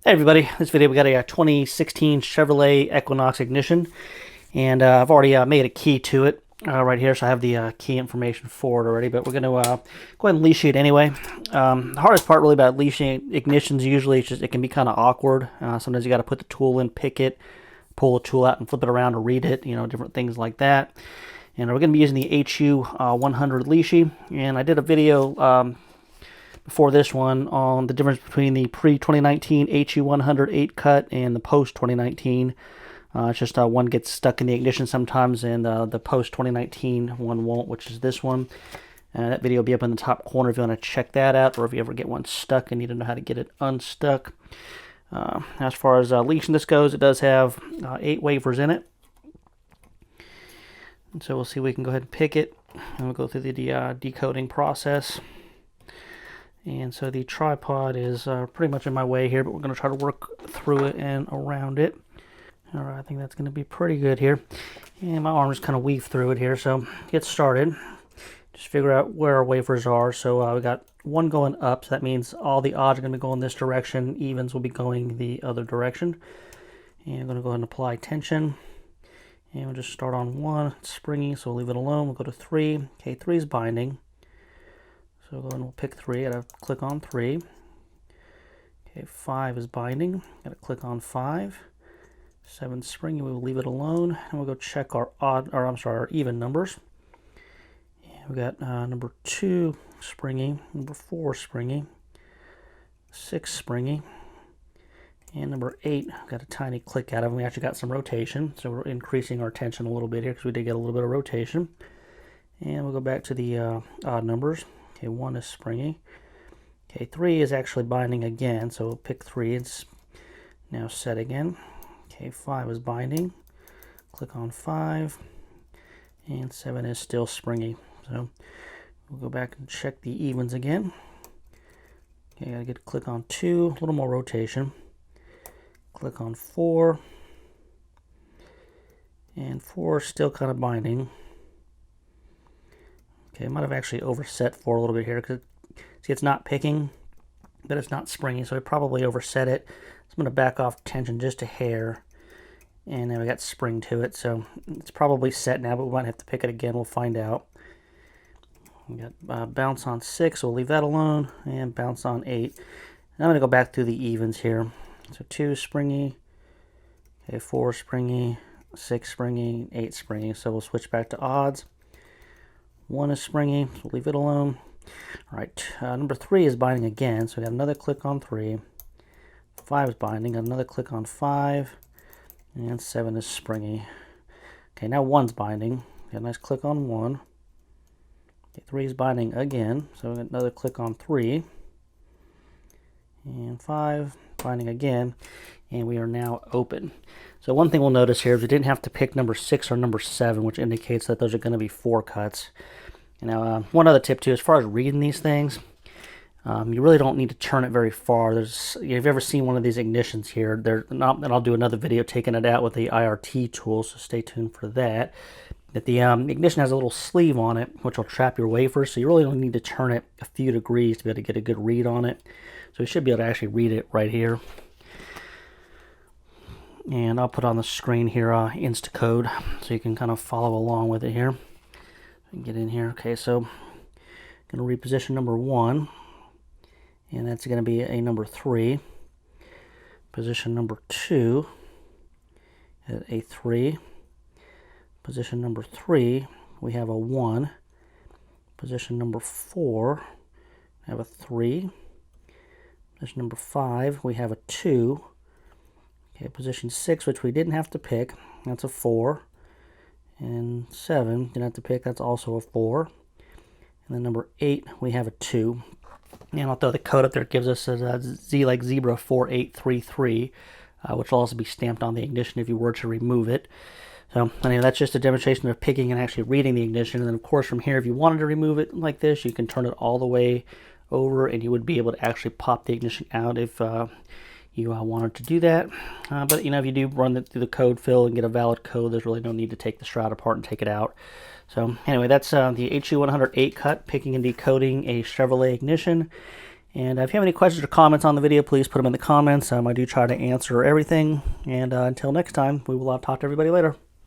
Hey everybody, this video we got a 2016 Chevrolet Equinox ignition, and I've already made a key to it right here, so I have the key information for it already, but we're going to go ahead and Lishi it anyway. The hardest part really about Lishi ignitions usually is just it can be kind of awkward. Sometimes you got to put the tool in, pick it, pull the tool out and flip it around to read it, different things like that. And we're going to be using the HU100 Lishi, and I did a video before this one on the difference between the pre-2019 HU100 8-cut and the post-2019. It's just one gets stuck in the ignition sometimes, and the post-2019 one won't, which is this one. That video will be up in the top corner if you want to check that out, or if you ever get one stuck and need to know how to get it unstuck. As far as leashing this goes, it does have 8 wafers in it. And so we'll see if we can go ahead and pick it, and we'll go through the decoding process. And so the tripod is pretty much in my way here, but we're going to try to work through it and around it. All right, I think that's going to be pretty good here. And my arms kind of weave through it here, so get started. Just figure out where our wafers are. So we got one going up, so that means all the odds are going to be going this direction. Evens will be going the other direction. And I'm going to go ahead and apply tension. And we'll just start on 1. It's springy, so we'll leave it alone. We'll go to 3. Okay, 3 is binding. So we'll go and we'll pick 3. Gotta click on 3. Okay, 5 is binding. Gotta click on 5. 7 springy. We will leave it alone, and we'll go check our our even numbers. And we got number 2 springy, number 4 springy, 6 springy, and number 8 got a tiny click out of it. We actually got some rotation, so we're increasing our tension a little bit here because we did get a little bit of rotation. And we'll go back to the odd numbers. Okay, 1 is springy. Okay, 3 is actually binding again, so we'll pick 3. It's now set again. Okay, 5 is binding. Click on 5. And 7 is still springy. So we'll go back and check the evens again. Okay, I gotta click on 2, a little more rotation. Click on 4. And 4 is still kind of binding. Okay, I might have actually overset 4 a little bit here because see, it's not picking, but it's not springy, so I probably overset it. So I'm going to back off tension just a hair, and then we got spring to it, so it's probably set now, but we might have to pick it again. We'll find out. We got bounce on 6, so we'll leave that alone, and bounce on 8. And I'm going to go back through the evens here. So 2 springy, okay, 4 springy, 6 springy, 8 springy. So we'll switch back to odds. 1 is springy, so we'll leave it alone. All right, number 3 is binding again, so we got another click on 3. 5 is binding, got another click on 5, and 7 is springy. Okay, now 1's binding, got a nice click on 1. Okay, 3 is binding again, so we got another click on 3. And 5, binding again, and we are now open. So one thing we'll notice here is we didn't have to pick number 6 or number 7, which indicates that those are going to be 4 cuts. Now, one other tip too, as far as reading these things, you really don't need to turn it very far. If you've ever seen one of these ignitions here, and I'll do another video taking it out with the IRT tool, so stay tuned for that. That the ignition has a little sleeve on it, which will trap your wafers, so you really don't need to turn it a few degrees to be able to get a good read on it. So you should be able to actually read it right here. And I'll put on the screen here Instacode so you can kind of follow along with it here. Get in here. Okay, so I'm going to reposition number 1, and that's going to be a number 3. Position number 2 at a 3. Position number 3, we have a 1. Position number 4, we have a 3. Position number 5, we have a 2. Okay, position 6, which we didn't have to pick, that's a 4. And 7, didn't have to pick, that's also a 4. And then number 8, we have a 2. And I'll throw the code up there. It gives us a Z like zebra 4833, which will also be stamped on the ignition if you were to remove it. So anyway, that's just a demonstration of picking and actually reading the ignition. And then of course from here, if you wanted to remove it like this, you can turn it all the way over, and you would be able to actually pop the ignition out if you wanted to do that. But if you do run it through the code fill and get a valid code, there's really no need to take the shroud apart and take it out. So anyway, that's the HU100 8-cut, picking and decoding a Chevrolet ignition. And if you have any questions or comments on the video, please put them in the comments. I do try to answer everything. And until next time, we will talk to everybody later.